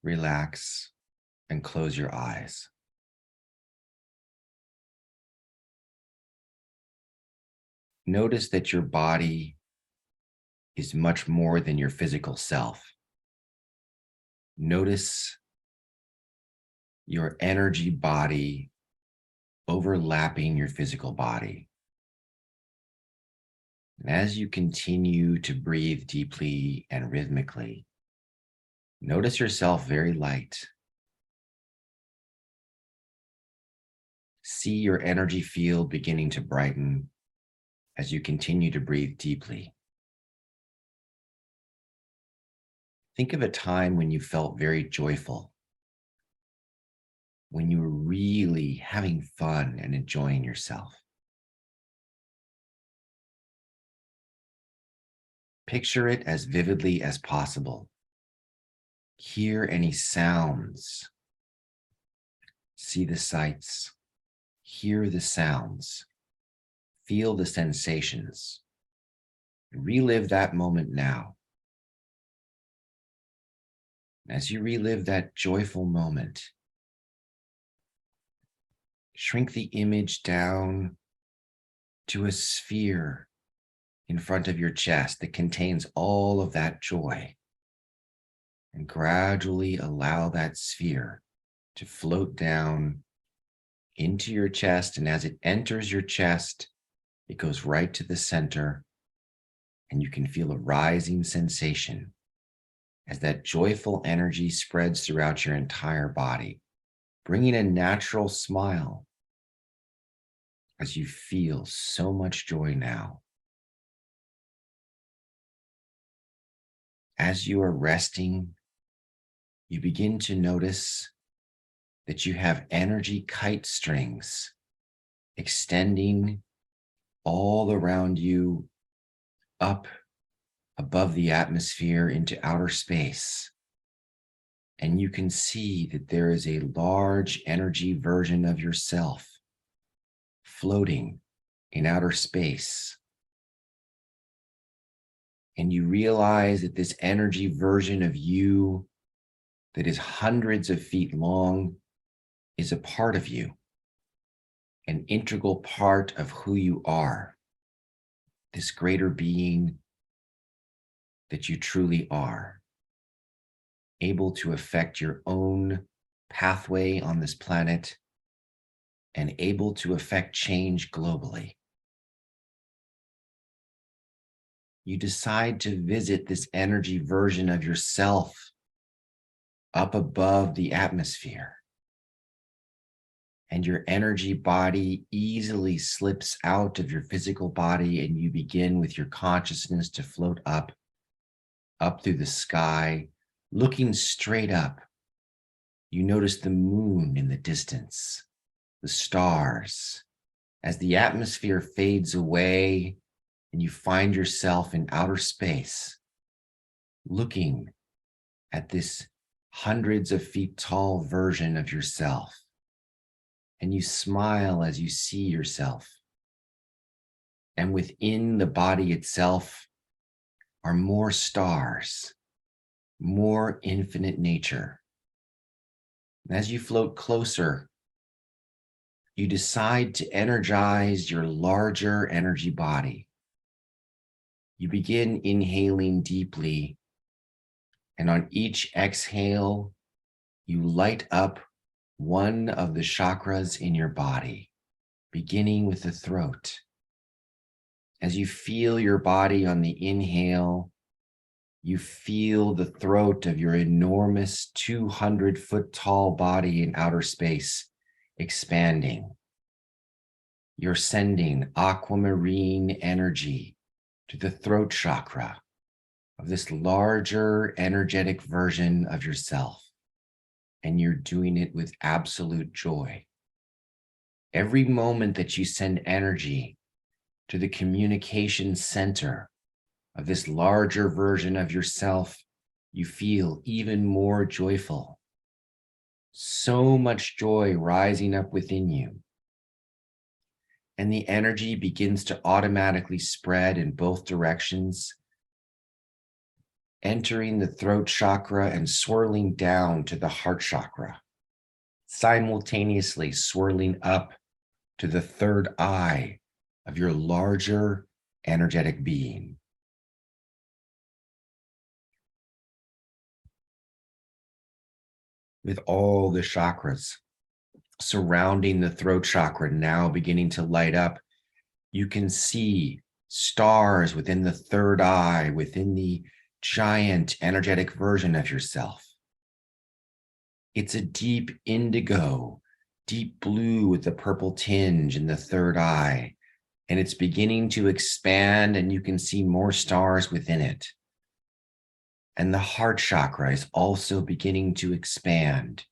relax, and close your eyes. Notice that your body is much more than your physical self. Notice your energy body overlapping your physical body. And as you continue to breathe deeply and rhythmically, notice yourself very light. See your energy field beginning to brighten as you continue to breathe deeply. Think of a time when you felt very joyful, when you were really having fun and enjoying yourself. Picture it as vividly as possible. Hear any sounds, see the sights, hear the sounds, feel the sensations. Relive that moment now. As you relive that joyful moment, shrink the image down to a sphere in front of your chest that contains all of that joy. And gradually allow that sphere to float down into your chest. And as it enters your chest, it goes right to the center. And you can feel a rising sensation as that joyful energy spreads throughout your entire body, bringing a natural smile as you feel so much joy now. As you are resting, you begin to notice that you have energy kite strings extending all around you up above the atmosphere into outer space. And you can see that there is a large energy version of yourself floating in outer space. And you realize that this energy version of you that is hundreds of feet long is a part of you, an integral part of who you are, this greater being that you truly are, able to affect your own pathway on this planet and able to affect change globally. You decide to visit this energy version of yourself up above the atmosphere. And your energy body easily slips out of your physical body, and you begin with your consciousness to float up through the sky, looking straight up. You notice the moon in the distance, the stars. As the atmosphere fades away and you find yourself in outer space, looking at this hundreds of feet tall version of yourself. And you smile as you see yourself. And within the body itself are more stars, more infinite nature. And as you float closer, you decide to energize your larger energy body. You begin inhaling deeply, and on each exhale, you light up one of the chakras in your body, beginning with the throat. As you feel your body on the inhale, you feel the throat of your enormous 200-foot tall body in outer space expanding. You're sending aquamarine energy to the throat chakra of this larger energetic version of yourself. And you're doing it with absolute joy. Every moment that you send energy to the communication center of this larger version of yourself, you feel even more joyful. So much joy rising up within you. And the energy begins to automatically spread in both directions. entering the throat chakra and swirling down to the heart chakra, simultaneously swirling up to the third eye of your larger energetic being. With all the chakras surrounding the throat chakra now beginning to light up, you can see stars within the third eye, within the giant energetic version of yourself. It's a deep indigo, deep blue with a purple tinge in the third eye, and it's beginning to expand, and you can see more stars within it. And the heart chakra is also beginning to expand,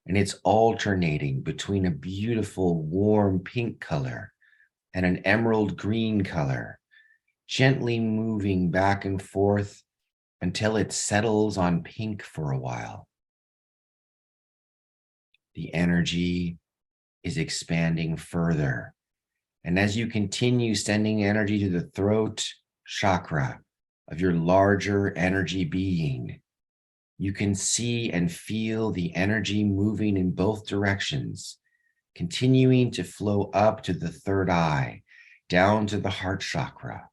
and it's alternating between a beautiful warm pink color and an emerald green color, gently moving back and forth until it settles on pink for a while. The energy is expanding further. And as you continue sending energy to the throat chakra of your larger energy being, you can see and feel the energy moving in both directions, continuing to flow up to the third eye, down to the heart chakra,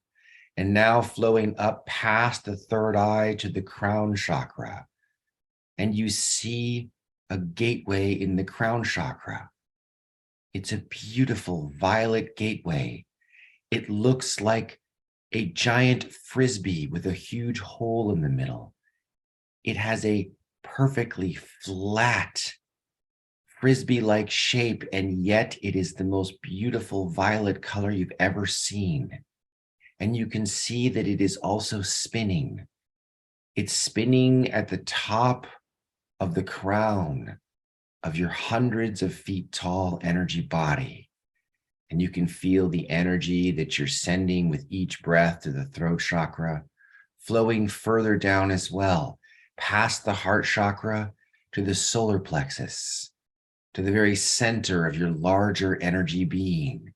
and now flowing up past the third eye to the crown chakra. And you see a gateway in the crown chakra. It's a beautiful violet gateway. It looks like a giant frisbee with a huge hole in the middle. It has a perfectly flat frisbee-like shape, and yet it is the most beautiful violet color you've ever seen. And you can see that it is also spinning. It's spinning at the top of the crown of your hundreds of feet tall energy body. And you can feel the energy that you're sending with each breath to the throat chakra, flowing further down as well, past the heart chakra to the solar plexus, to the very center of your larger energy being.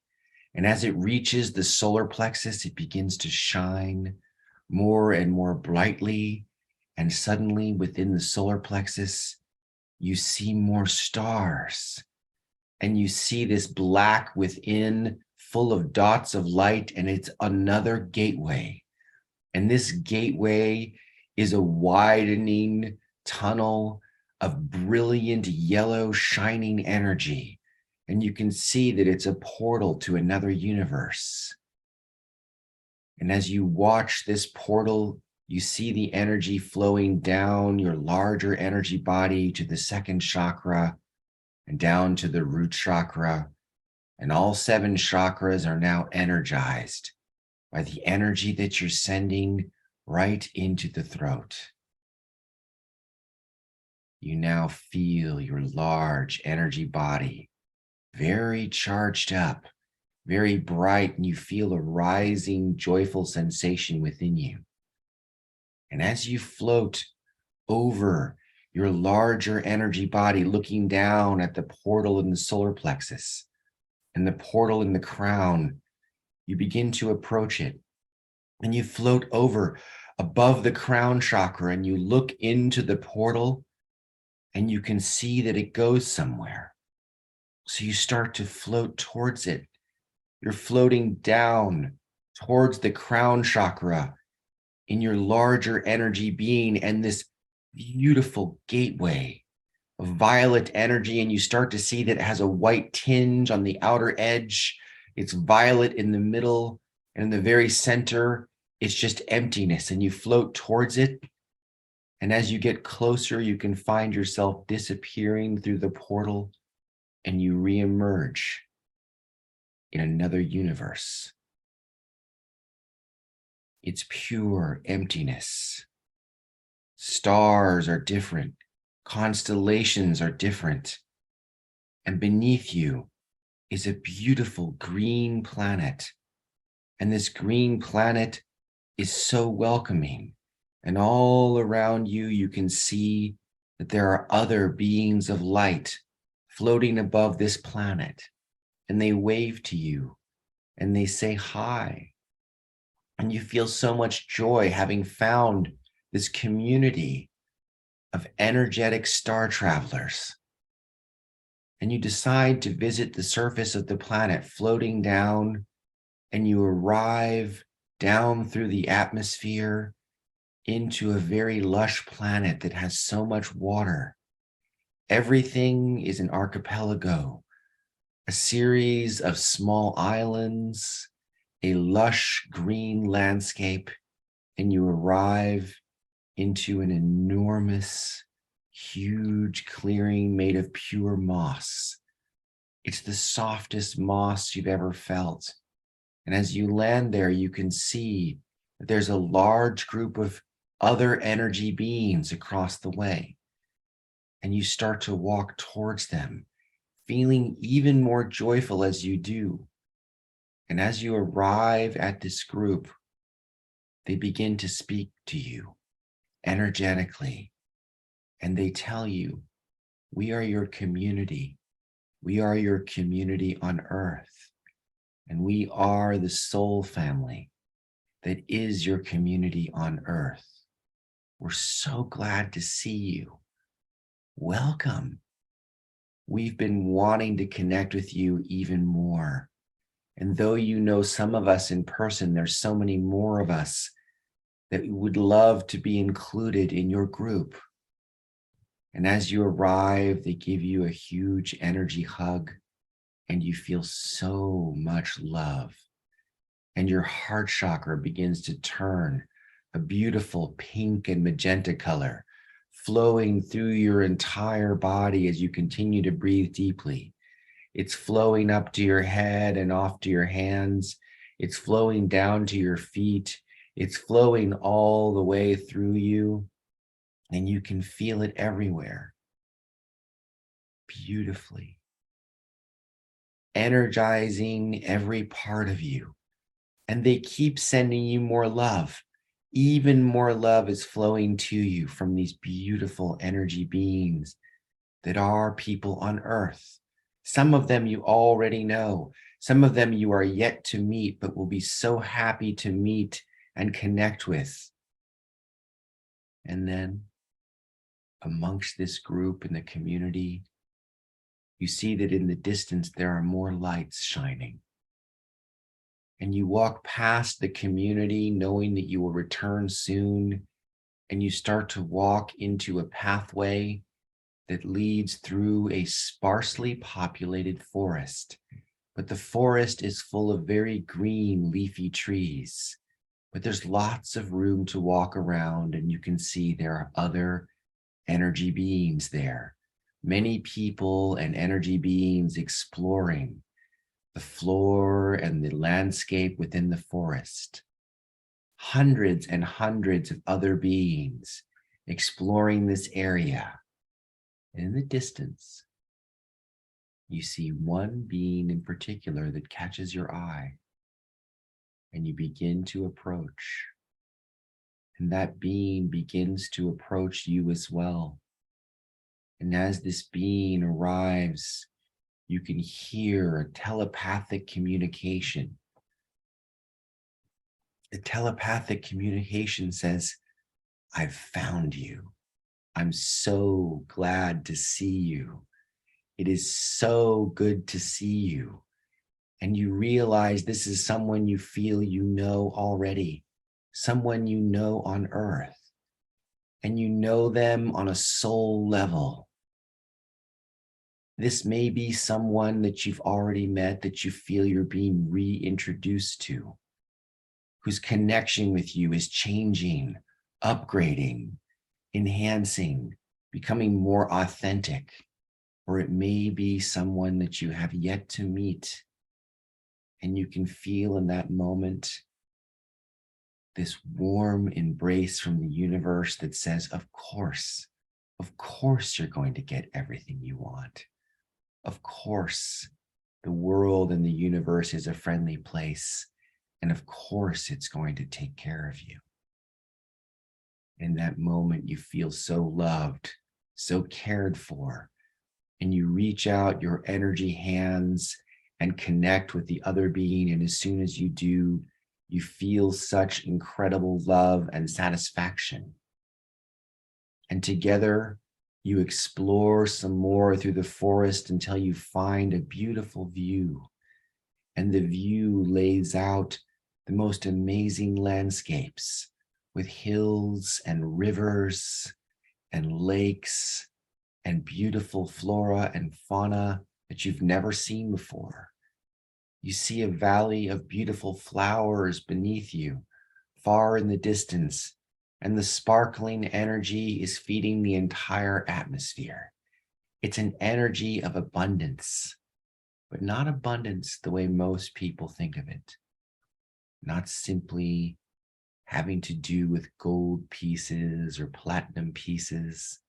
And as it reaches the solar plexus, it begins to shine more and more brightly. And suddenly within the solar plexus, you see more stars. And you see this black within full of dots of light, and it's another gateway. And this gateway is a widening tunnel of brilliant yellow shining energy. And you can see that it's a portal to another universe. And as you watch this portal, you see the energy flowing down your larger energy body to the second chakra and down to the root chakra. And all 7 chakras are now energized by the energy that you're sending right into the throat. You now feel your large energy body very charged up, very bright, and you feel a rising, joyful sensation within you. And as you float over your larger energy body, looking down at the portal in the solar plexus and the portal in the crown, you begin to approach it. And you float over above the crown chakra and you look into the portal and you can see that it goes somewhere. So you start to float towards it. You're floating down towards the crown chakra in your larger energy being and this beautiful gateway of violet energy. And you start to see that it has a white tinge on the outer edge. It's violet in the middle, and in the very center, it's just emptiness. And you float towards it. And as you get closer, you can find yourself disappearing through the portal, and you reemerge in another universe. It's pure emptiness. Stars are different. Constellations are different. And beneath you is a beautiful green planet. And this green planet is so welcoming. And all around you, you can see that there are other beings of light floating above this planet. And they wave to you and they say hi. And you feel so much joy having found this community of energetic star travelers. And you decide to visit the surface of the planet, floating down, and you arrive down through the atmosphere into a very lush planet that has so much water. Everything is an archipelago, a series of small islands, a lush green landscape, and you arrive into an enormous, huge clearing made of pure moss. It's the softest moss you've ever felt. And as you land there, you can see that there's a large group of other energy beings across the way. And you start to walk towards them, feeling even more joyful as you do. And as you arrive at this group, they begin to speak to you energetically. And they tell you, we are your community. We are your community on Earth. And we are the soul family that is your community on Earth. We're so glad to see you. Welcome. We've been wanting to connect with you even more. And though you know some of us in person, there's so many more of us that would love to be included in your group. And as you arrive, they give you a huge energy hug, and you feel so much love. And your heart chakra begins to turn a beautiful pink and magenta color, flowing through your entire body as you continue to breathe deeply. It's flowing up to your head and off to your hands. It's flowing down to your feet. It's flowing all the way through you, and you can feel it everywhere. Beautifully. Energizing every part of you. And they keep sending you more love. Even more love is flowing to you from these beautiful energy beings that are people on Earth. Some of them you already know. Some of them you are yet to meet, but will be so happy to meet and connect with. And then amongst this group in the community, you see that in the distance there are more lights shining. And you walk past the community knowing that you will return soon, and you start to walk into a pathway that leads through a sparsely populated forest. But the forest is full of very green leafy trees, but there's lots of room to walk around, and you can see there are other energy beings there. Many people and energy beings exploring the floor and the landscape within the forest. Hundreds and hundreds of other beings exploring this area. And in the distance, you see one being in particular that catches your eye, and you begin to approach. And that being begins to approach you as well. And as this being arrives, you can hear a telepathic communication. The telepathic communication says, I've found you. I'm so glad to see you. It is so good to see you. And you realize this is someone you feel you know already, someone you know on Earth, and you know them on a soul level. This may be someone that you've already met that you feel you're being reintroduced to, whose connection with you is changing, upgrading, enhancing, becoming more authentic. Or it may be someone that you have yet to meet, and you can feel in that moment this warm embrace from the universe that says, of course you're going to get everything you want. Of course, the world and the universe is a friendly place. And of course, it's going to take care of you. In that moment, you feel so loved, so cared for, and you reach out your energy hands and connect with the other being. And as soon as you do, you feel such incredible love and satisfaction. And together, you explore some more through the forest until you find a beautiful view. And the view lays out the most amazing landscapes with hills and rivers and lakes and beautiful flora and fauna that you've never seen before. You see a valley of beautiful flowers beneath you, far in the distance, and the sparkling energy is feeding the entire atmosphere. It's an energy of abundance, but not abundance the way most people think of it. Not simply having to do with gold pieces or platinum pieces,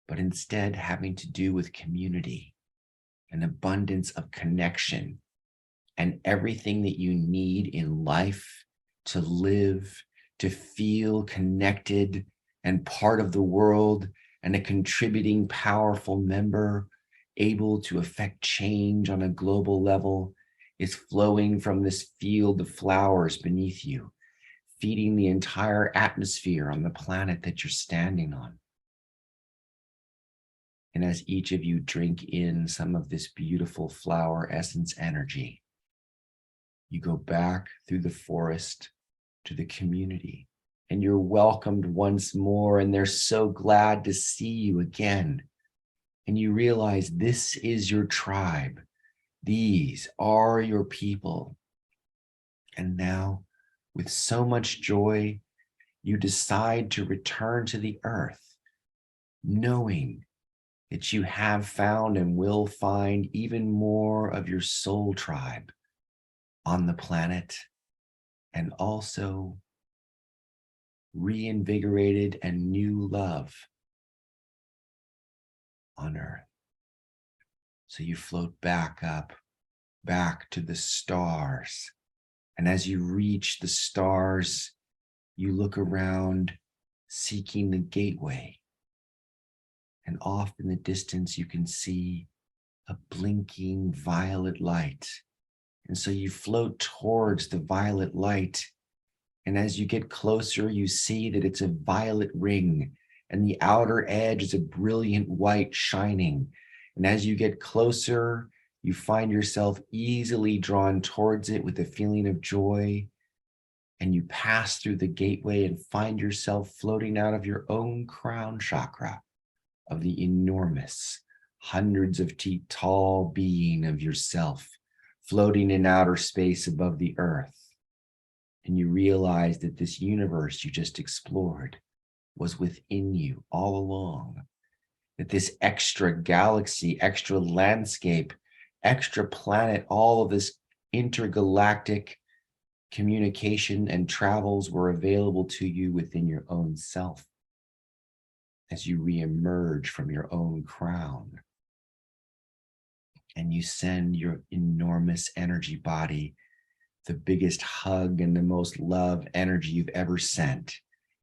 but instead having to do with community, an abundance of connection, and everything that you need in life to live, to feel connected and part of the world and a contributing, powerful member, able to affect change on a global level, is flowing from this field of flowers beneath you, feeding the entire atmosphere on the planet that you're standing on. And as each of you drink in some of this beautiful flower essence energy, you go back through the forest to the community, and you're welcomed once more, and they're so glad to see you again. And you realize this is your tribe. These are your people. And now, with so much joy, you decide to return to the earth, knowing that you have found and will find even more of your soul tribe on the planet, and also reinvigorated and new love on earth. So you float back up, back to the stars. And as you reach the stars, you look around, seeking the gateway. And off in the distance, you can see a blinking violet light. And so you float towards the violet light. And as you get closer, you see that it's a violet ring, and the outer edge is a brilliant white shining. And as you get closer, you find yourself easily drawn towards it with a feeling of joy. And you pass through the gateway and find yourself floating out of your own crown chakra of the enormous, hundreds of feet tall being of yourself, floating in outer space above the earth. And you realize that this universe you just explored was within you all along. That this extra galaxy, extra landscape, extra planet, all of this intergalactic communication and travels were available to you within your own self as you reemerge from your own crown. And you send your enormous energy body the biggest hug and the most love energy you've ever sent,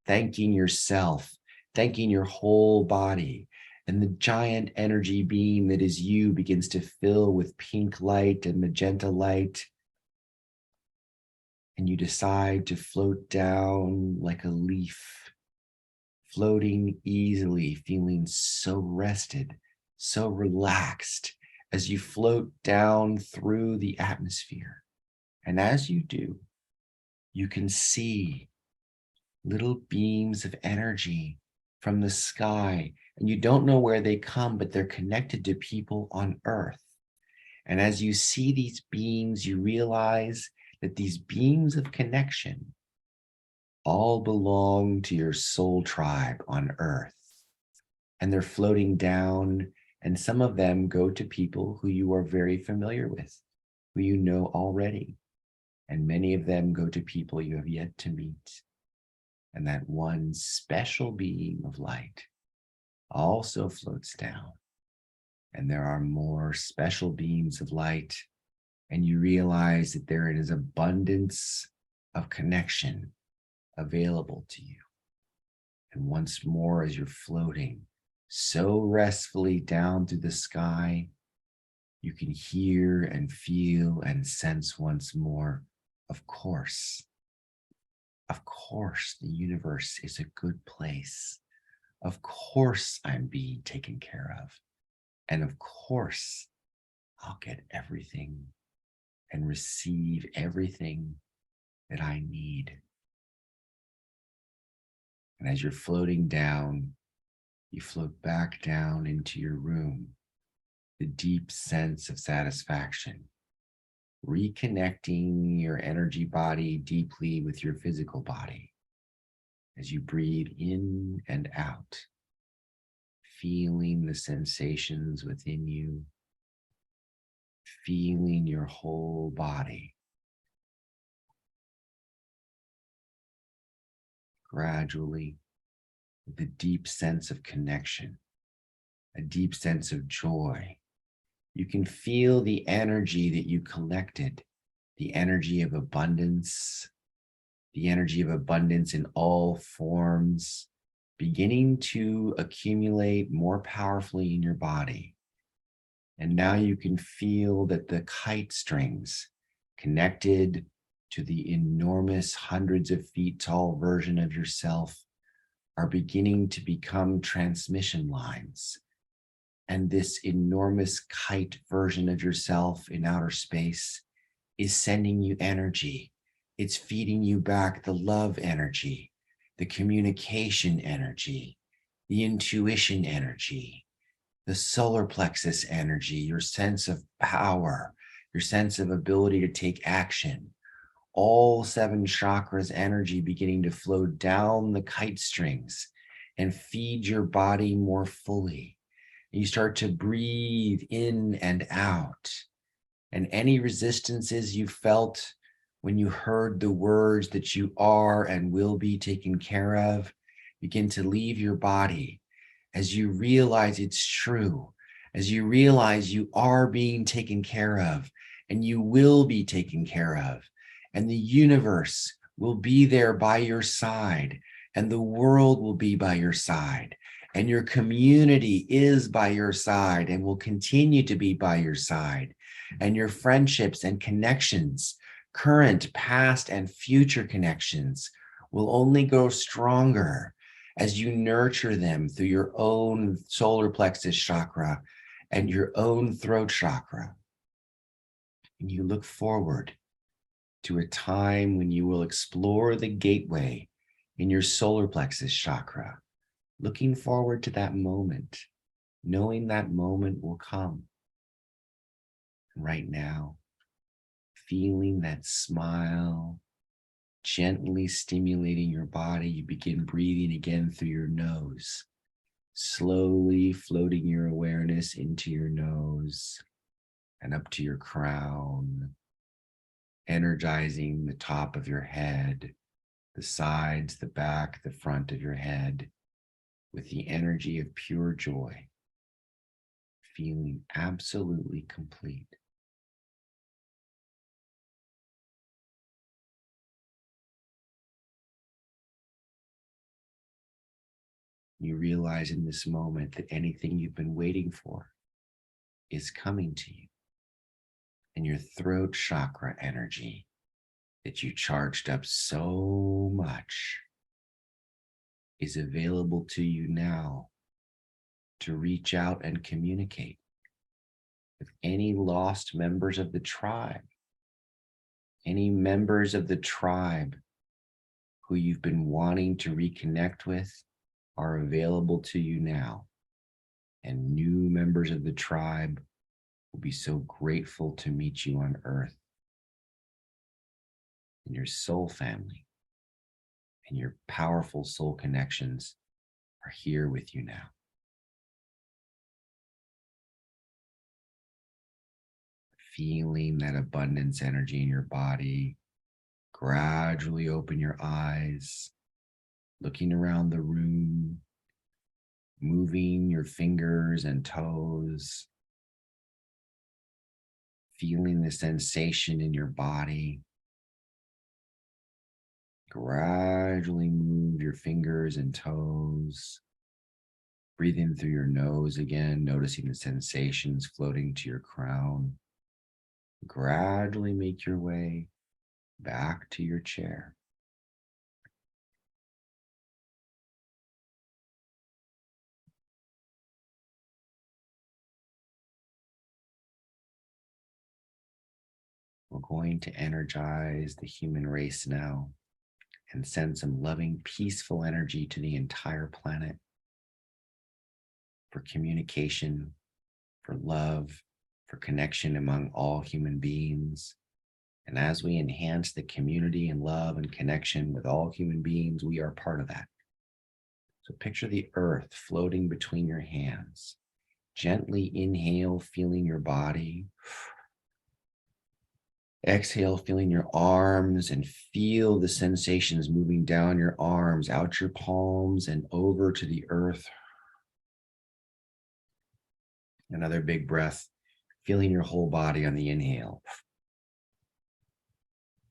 thanking yourself, thanking your whole body. And the giant energy beam that is you begins to fill with pink light and magenta light. And you decide to float down like a leaf, floating easily, feeling so rested, so relaxed as you float down through the atmosphere. And as you do, you can see little beams of energy from the sky, and you don't know where they come, but they're connected to people on Earth. And as you see these beams, you realize that these beams of connection all belong to your soul tribe on Earth. And they're floating down, and some of them go to people who you are very familiar with, who you know already. And many of them go to people you have yet to meet. And that one special beam of light also floats down. And there are more special beams of light. And you realize that there is abundance of connection available to you. And once more, as you're floating so restfully down through the sky, you can hear and feel and sense once more, of course, the universe is a good place. Of course, I'm being taken care of. And of course, I'll get everything and receive everything that I need. And as you're floating down, you float back down into your room, the deep sense of satisfaction, reconnecting your energy body deeply with your physical body as you breathe in and out, feeling the sensations within you, feeling your whole body. Gradually, with a deep sense of connection, a deep sense of joy, you can feel the energy that you collected, the energy of abundance, in all forms, beginning to accumulate more powerfully in your body. And now you can feel that the kite strings connected to the enormous hundreds of feet tall version of yourself are beginning to become transmission lines. And this enormous kite version of yourself in outer space is sending you energy. It's feeding you back the love energy, the communication energy, the intuition energy, the solar plexus energy, your sense of power, your sense of ability to take action. All 7 chakras energy beginning to flow down the kite strings and feed your body more fully. You start to breathe in and out. And any resistances you felt when you heard the words that you are and will be taken care of begin to leave your body as you realize it's true, as you realize you are being taken care of and you will be taken care of. And the universe will be there by your side, and the world will be by your side, and your community is by your side and will continue to be by your side. And your friendships and connections, current, past, and future connections, will only grow stronger as you nurture them through your own solar plexus chakra and your own throat chakra. And you look forward to a time when you will explore the gateway in your solar plexus chakra, looking forward to that moment, knowing that moment will come. And right now, feeling that smile gently stimulating your body, you begin breathing again through your nose, slowly floating your awareness into your nose and up to your crown, energizing the top of your head, the sides, the back, the front of your head with the energy of pure joy, feeling absolutely complete. You realize in this moment that anything you've been waiting for is coming to you. And your throat chakra energy that you charged up so much is available to you now to reach out and communicate with any lost members of the tribe, any members of the tribe who you've been wanting to reconnect with are available to you now. And new members of the tribe will be so grateful to meet you on Earth. And your soul family and your powerful soul connections are here with you now. Feeling that abundance energy in your body, gradually open your eyes, looking around the room, moving your fingers and toes, feeling the sensation in your body. Gradually move your fingers and toes, breathing through your nose again, noticing the sensations floating to your crown. Gradually make your way back to your chair. We're going to energize the human race now and send some loving, peaceful energy to the entire planet for communication, for love, for connection among all human beings. And as we enhance the community and love and connection with all human beings, we are part of that. So picture the earth floating between your hands. Gently inhale, feeling your body. Exhale, feeling your arms, and feel the sensations moving down your arms, out your palms, and over to the earth. Another big breath, feeling your whole body on the inhale.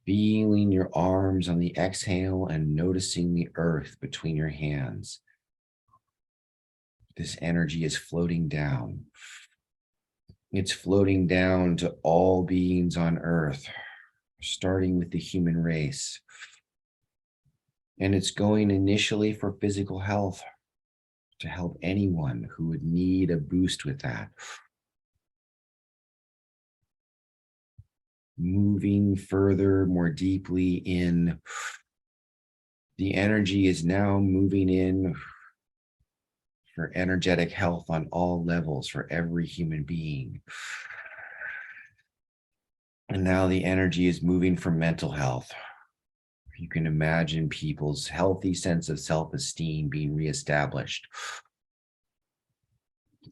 Feeling your arms on the exhale and noticing the earth between your hands. This energy is floating down. It's floating down to all beings on earth, starting with the human race. And it's going initially for physical health, to help anyone who would need a boost with that. Moving further, more deeply in, the energy is now moving in for energetic health on all levels for every human being. And now the energy is moving for mental health. You can imagine people's healthy sense of self-esteem being reestablished.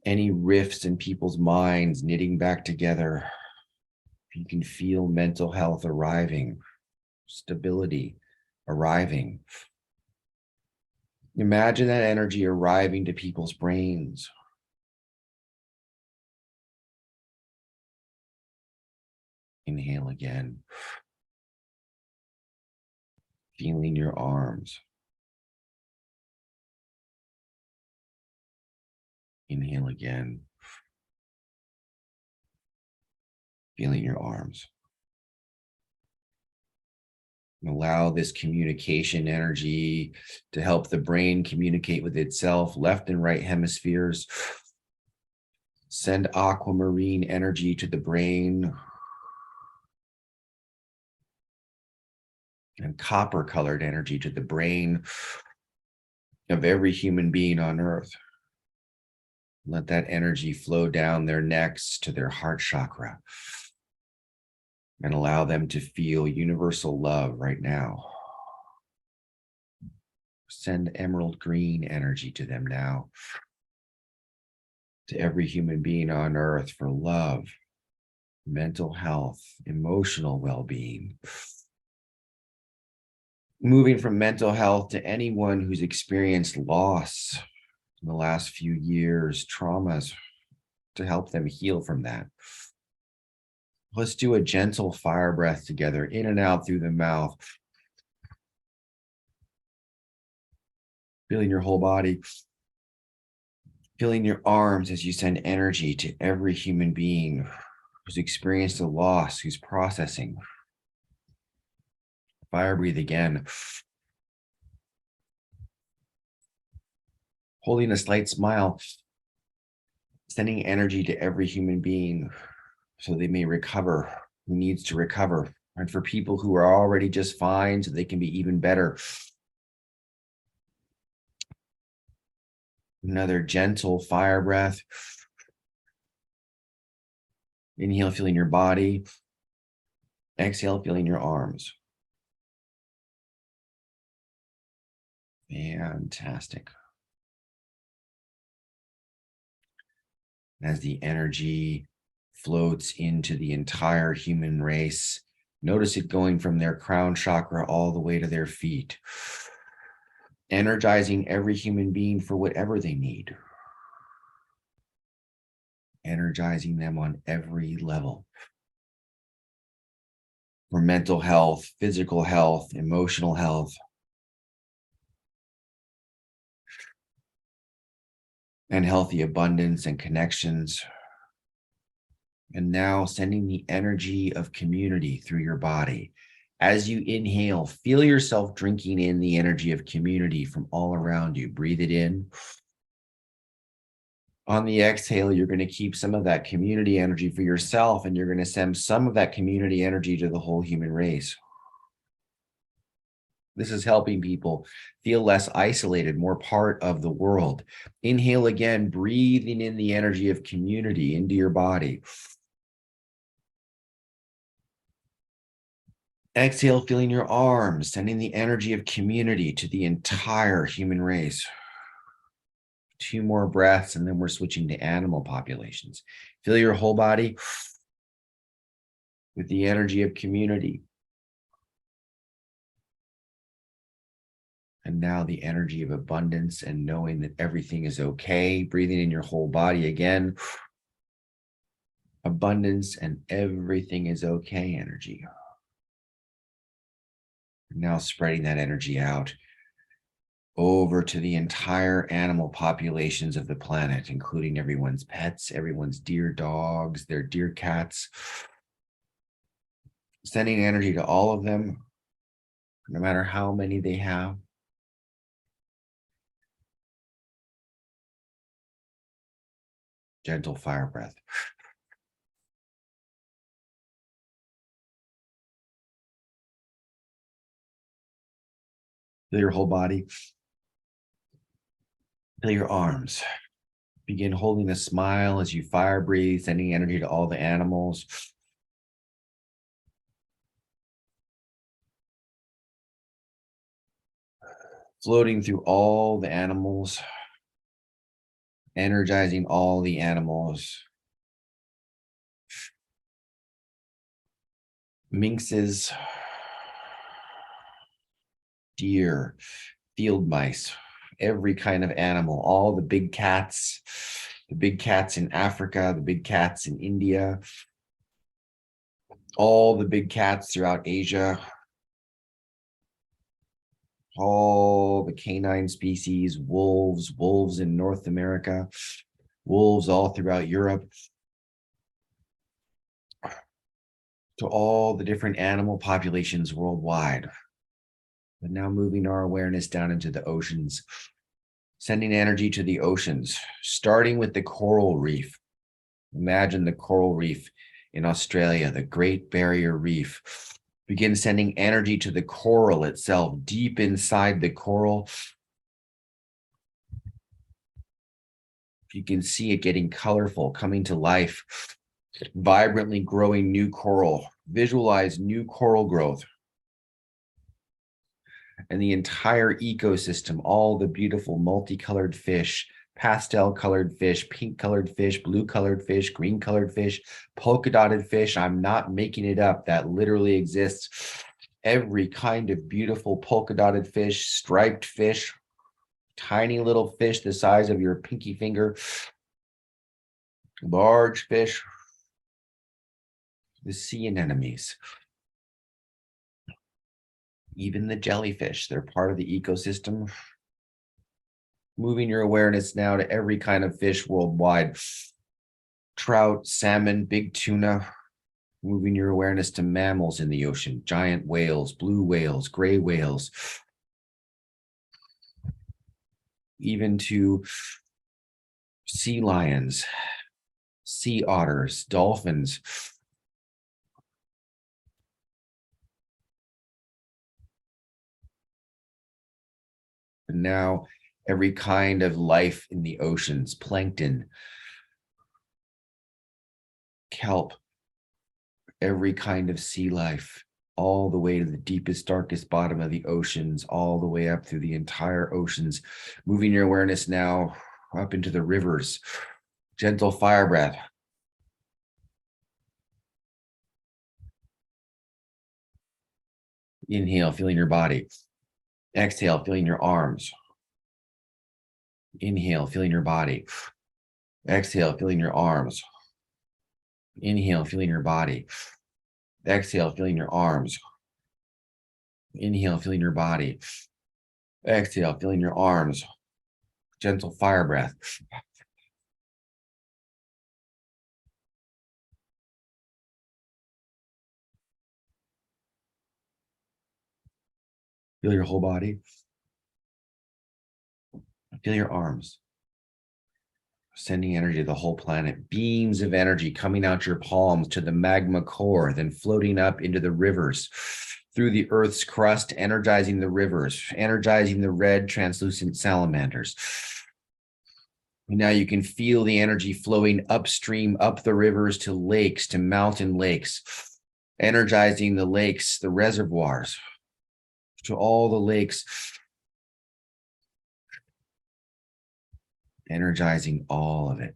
Any rifts in people's minds knitting back together. You can feel mental health arriving, stability arriving. Imagine that energy arriving to people's brains. Inhale again. Feeling your arms. Inhale again. Feeling your arms. And allow this communication energy to help the brain communicate with itself, left and right hemispheres. Send aquamarine energy to the brain. And copper colored energy to the brain of every human being on earth. Let that energy flow down their necks to their heart chakra and allow them to feel universal love right now. Send emerald green energy to them now, to every human being on earth, for love, mental health, emotional well-being. Moving from mental health to anyone who's experienced loss in the last few years, traumas, to help them heal from that. Let's do a gentle fire breath together, in and out through the mouth. Feeling your whole body. Feeling your arms as you send energy to every human being who's experienced a loss, who's processing. Fire breathe again. Holding a slight smile, sending energy to every human being so they may recover, who needs to recover. And for people who are already just fine, so they can be even better. Another gentle fire breath. Inhale, feeling your body. Exhale, feeling your arms. Fantastic. As the energy floats into the entire human race, notice it going from their crown chakra all the way to their feet, energizing every human being for whatever they need, energizing them on every level, for mental health, physical health, emotional health, and healthy abundance and connections. And now sending the energy of community through your body. As you inhale, feel yourself drinking in the energy of community from all around you. Breathe it in. On the exhale, you're going to keep some of that community energy for yourself, and you're going to send some of that community energy to the whole human race. This is helping people feel less isolated, more part of the world. Inhale again, breathing in the energy of community into your body. Exhale, feeling your arms, sending the energy of community to the entire human race. 2 more breaths, and then we're switching to animal populations. Feel your whole body with the energy of community. And now the energy of abundance and knowing that everything is okay. Breathing in your whole body again. Abundance and everything is okay energy. Now spreading that energy out over to the entire animal populations of the planet, including everyone's pets, everyone's dear dogs, their dear cats. Sending energy to all of them, no matter how many they have. Gentle fire breath. Feel your whole body. Feel your arms. Begin holding a smile as you fire breathe, sending energy to all the animals. Floating through all the animals. Energizing all the animals. Minxes. Deer. Field mice. Every kind of animal. All the big cats. The big cats in Africa. The big cats in India. All the big cats throughout Asia. All the canine species, wolves in North America, wolves all throughout Europe, to all the different animal populations worldwide. But now moving our awareness down into the oceans, sending energy to the oceans, starting with the coral reef. Imagine the coral reef in Australia, the Great Barrier Reef. Begin sending energy to the coral itself, deep inside the coral. You can see it getting colorful, coming to life, vibrantly growing new coral. Visualize new coral growth. And the entire ecosystem, all the beautiful multicolored fish, pastel colored fish, pink colored fish, blue colored fish, green colored fish, polka dotted fish. I'm not making it up. That literally exists. Every kind of beautiful polka dotted fish, striped fish, tiny little fish the size of your pinky finger, large fish, the sea anemones, even the jellyfish. They're part of the ecosystem. Moving your awareness now to every kind of fish worldwide. Trout, salmon, big tuna. Moving your awareness to mammals in the ocean, giant whales, blue whales, gray whales, even to sea lions, sea otters, dolphins. And now every kind of life in the oceans, plankton, kelp, every kind of sea life, all the way to the deepest, darkest bottom of the oceans, all the way up through the entire oceans. Moving your awareness now up into the rivers. Gentle fire breath. Inhale, feeling your body. Exhale, feeling your arms. Inhale, feeling your body. Exhale, feeling your arms. Inhale, feeling your body. Exhale, feeling your arms. Inhale, feeling your body. Exhale, feeling your arms. Gentle fire breath. Feel your whole body. Feel your arms. sending energy to the whole planet, beams of energy coming out your palms to the magma core, then floating up into the rivers, through the Earth's crust, energizing the rivers, energizing the red translucent salamanders. And now you can feel the energy flowing upstream, up the rivers to lakes, to mountain lakes, energizing the lakes, the reservoirs, to all the lakes, energizing all of it.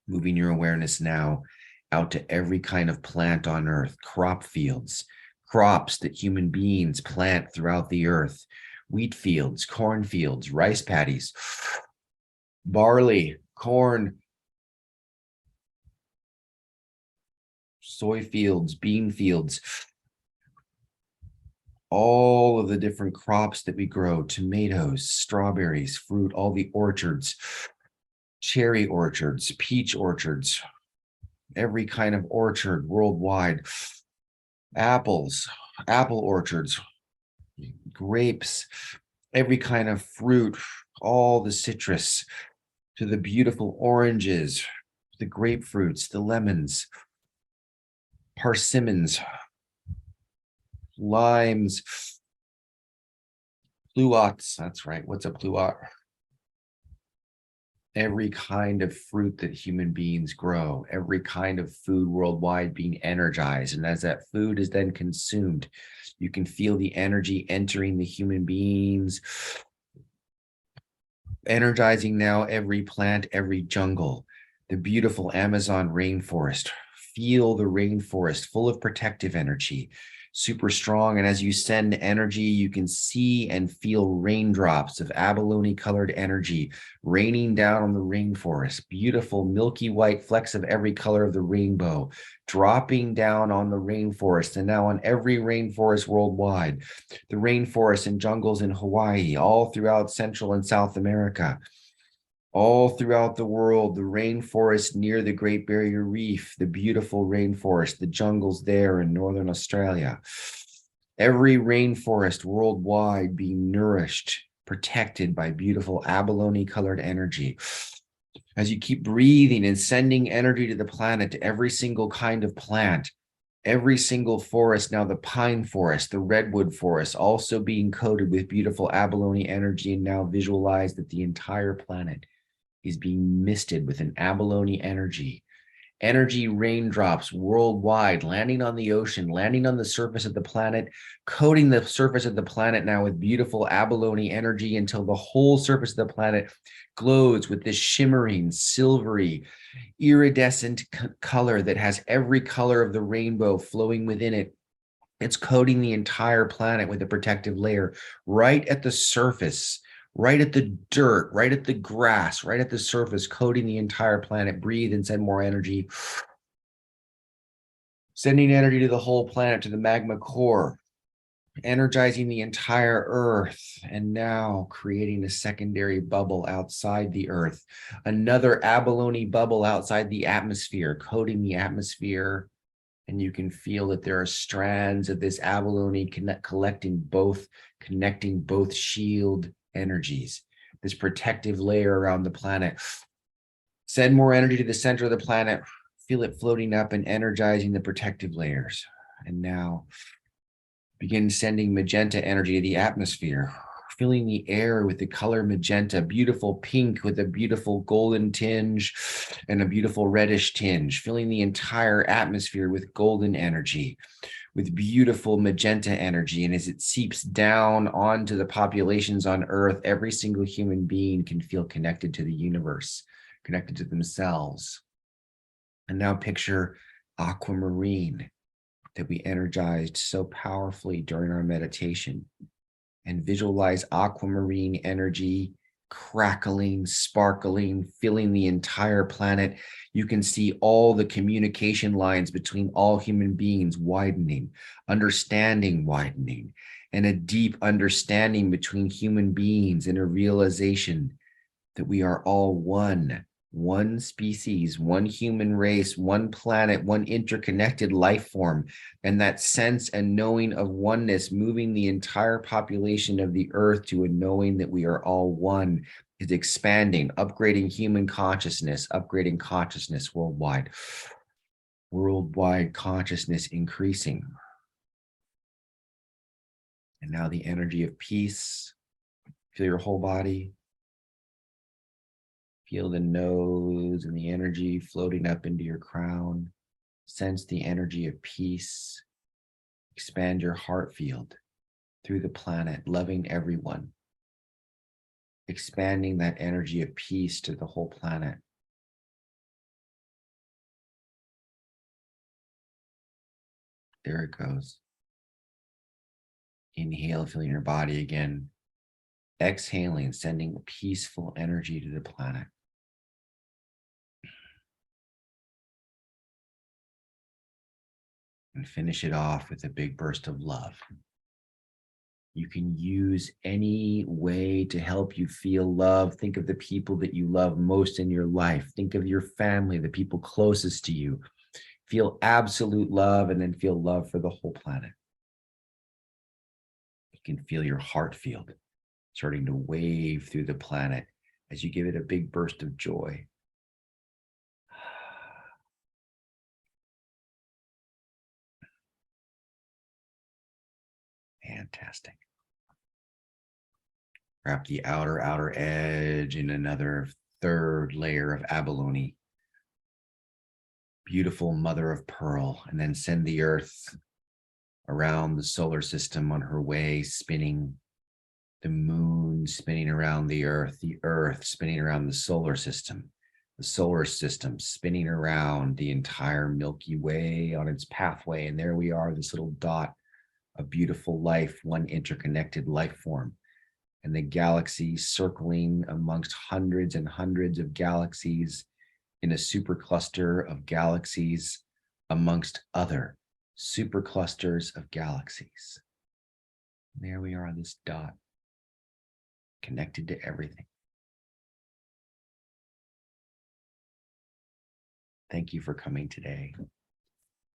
Moving your awareness now out to every kind of plant on earth, crop fields, crops that human beings plant throughout the earth, wheat fields, corn fields, rice paddies, barley, corn, soy fields, bean fields, all of the different crops that we grow, tomatoes, strawberries, fruit, all the orchards, cherry orchards, peach orchards, every kind of orchard worldwide, apples, apple orchards, grapes, every kind of fruit, all the citrus, to the beautiful oranges, the grapefruits, the lemons, persimmons, limes, pluots. That's right. What's a pluot? Every kind of fruit that human beings grow, every kind of food worldwide being energized. And as that food is then consumed, you can feel the energy entering the human beings, energizing now every plant, every jungle, the beautiful Amazon rainforest. Feel the rainforest full of protective energy, super strong. And as you send energy, you can see and feel raindrops of abalone colored energy raining down on the rainforest, beautiful milky white flecks of every color of the rainbow, dropping down on the rainforest and now on every rainforest worldwide, the rainforests and jungles in Hawaii, all throughout Central and South America, all throughout the world, the rainforest near the Great Barrier Reef, the beautiful rainforest, the jungles there in Northern Australia, every rainforest worldwide being nourished, protected by beautiful abalone colored energy. As you keep breathing and sending energy to the planet, to every single kind of plant, every single forest, now the pine forest, the redwood forest, also being coated with beautiful abalone energy, and now visualize that the entire planet is being misted with an abalone energy raindrops worldwide, landing on the ocean, landing on the surface of the planet, coating the surface of the planet now with beautiful abalone energy until the whole surface of the planet glows with this shimmering, silvery, iridescent color that has every color of the rainbow flowing within it. It's coating the entire planet with a protective layer right at the surface, right at the dirt, right at the grass, right at the surface, coating the entire planet. Breathe and send more energy. Sending energy to the whole planet, to the magma core, energizing the entire earth, and now creating a secondary bubble outside the earth, another abalone bubble outside the atmosphere, coating the atmosphere. And you can feel that there are strands of this abalone connecting both shield energies, this protective layer around the planet. Send more energy to the center of the planet. Feel it floating up and energizing the protective layers. And now begin sending magenta energy to the atmosphere, filling the air with the color magenta, beautiful pink with a beautiful golden tinge and a beautiful reddish tinge, filling the entire atmosphere with golden energy, with beautiful magenta energy. And as it seeps down onto the populations on Earth, every single human being can feel connected to the universe, connected to themselves. And now picture aquamarine that we energized so powerfully during our meditation, and visualize aquamarine energy crackling, sparkling, filling the entire planet. You can see all the communication lines between all human beings widening, understanding widening, and a deep understanding between human beings, and a realization that we are all one, one species, one human race, one planet, one interconnected life form. And that sense and knowing of oneness, moving the entire population of the earth to a knowing that we are all one, is expanding, upgrading human consciousness, upgrading consciousness worldwide. Worldwide consciousness increasing. And now the energy of peace. Feel your whole body. Feel the nose and the energy floating up into your crown. Sense the energy of peace. Expand your heart field through the planet, loving everyone. Expanding that energy of peace to the whole planet. There it goes. Inhale, feeling your body again. Exhaling, sending peaceful energy to the planet. And finish it off with a big burst of love. You can use any way to help you feel love. Think of the people that you love most in your life. Think of your family, the people closest to you. Feel absolute love and then feel love for the whole planet. You can feel your heart field starting to wave through the planet as you give it a big burst of joy. Fantastic. Wrap the outer edge in another third layer of abalone. Beautiful mother of pearl, and then send the earth around the solar system on her way, spinning. The moon spinning around the earth spinning around the solar system spinning around the entire Milky Way on its pathway. And there we are, this little dot of beautiful life, one interconnected life form. And the galaxy circling amongst hundreds and hundreds of galaxies in a supercluster of galaxies amongst other superclusters of galaxies. And there we are, this dot connected to everything. Thank you for coming today.